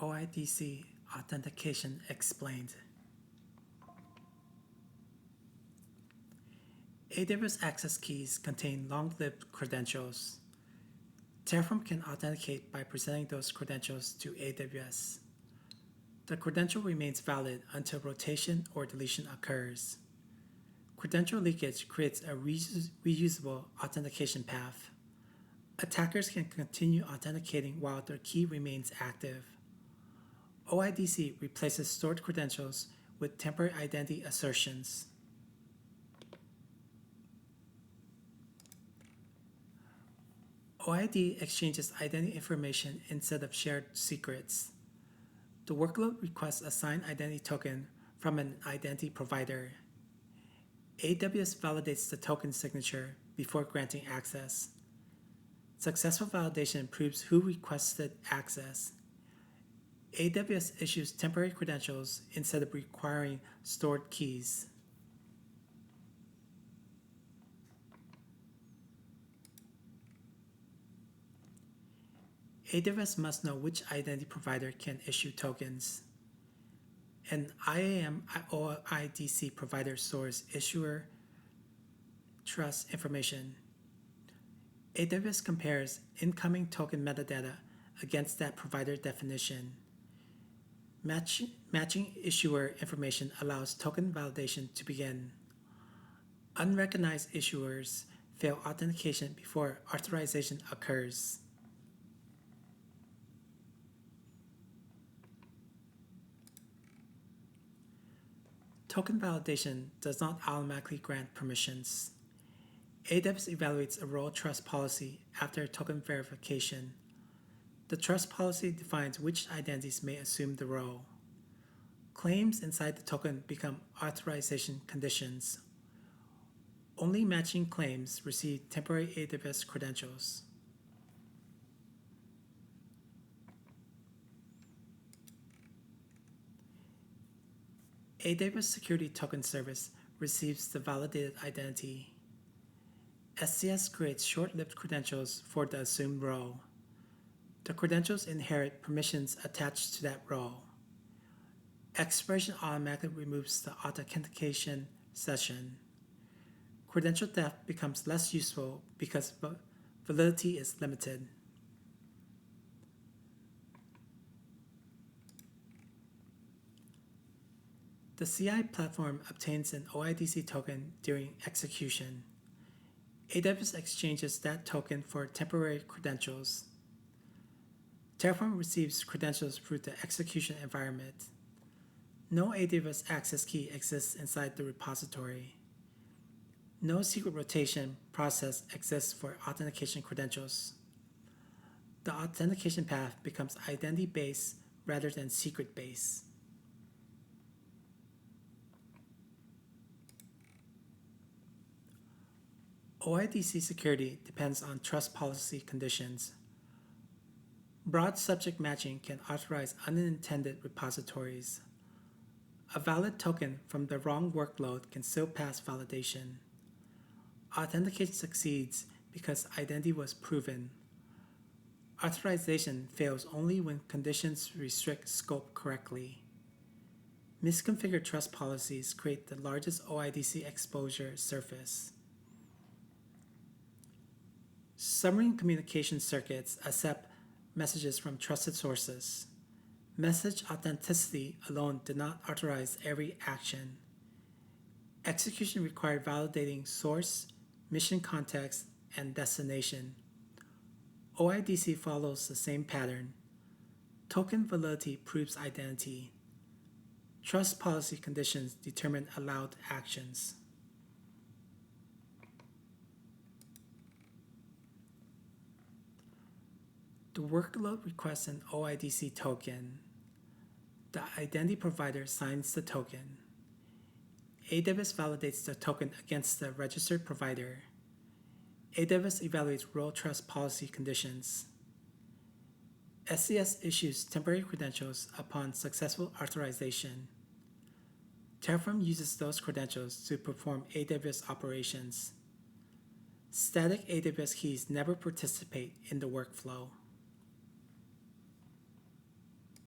OIDC Authentication Explained. AWS access keys contain long-lived credentials. Terraform can authenticate by presenting those credentials to AWS. The credential remains valid until rotation or deletion occurs. Credential leakage creates a reusable authentication path. Attackers can continue authenticating while their key remains active. OIDC replaces stored credentials with temporary identity assertions. OID exchanges identity information instead of shared secrets. The workload requests a signed identity token from an identity provider. AWS validates the token signature before granting access. Successful validation proves who requested access. AWS issues temporary credentials instead of requiring stored keys. AWS must know which identity provider can issue tokens. An IAM OIDC provider stores issuer trust information. AWS compares incoming token metadata against that provider definition. Matching issuer information allows token validation to begin. Unrecognized issuers fail authentication before authorization occurs. Token validation does not automatically grant permissions. AWS evaluates a role trust policy after token verification. The trust policy defines which identities may assume the role. Claims inside the token become authorization conditions. Only matching claims receive temporary AWS credentials. AWS Security Token Service receives the validated identity. SCS creates short-lived credentials for the assumed role. The credentials inherit permissions attached to that role. Expiration automatically removes the authentication session. Credential theft becomes less useful because validity is limited. The CI platform obtains an OIDC token during execution. AWS exchanges that token for temporary credentials. Terraform receives credentials through the execution environment. No AWS access key exists inside the repository. No secret rotation process exists for authentication credentials. The authentication path becomes identity-based rather than secret-based. OIDC security depends on trust policy conditions. Broad subject matching can authorize unintended repositories. A valid token from the wrong workload can still pass validation. Authentication succeeds because identity was proven. Authorization fails only when conditions restrict scope correctly. Misconfigured trust policies create the largest OIDC exposure surface. Submarine communication circuits accept messages from trusted sources. Message authenticity alone did not authorize every action. Execution required validating source, mission context, and destination. OIDC follows the same pattern. Token validity proves identity. Trust policy conditions determine allowed actions. The workload requests an OIDC token. The identity provider signs the token. AWS validates the token against the registered provider. AWS evaluates role trust policy conditions. SCS issues temporary credentials upon successful authorization. Terraform uses those credentials to perform AWS operations. Static AWS keys never participate in the workflow.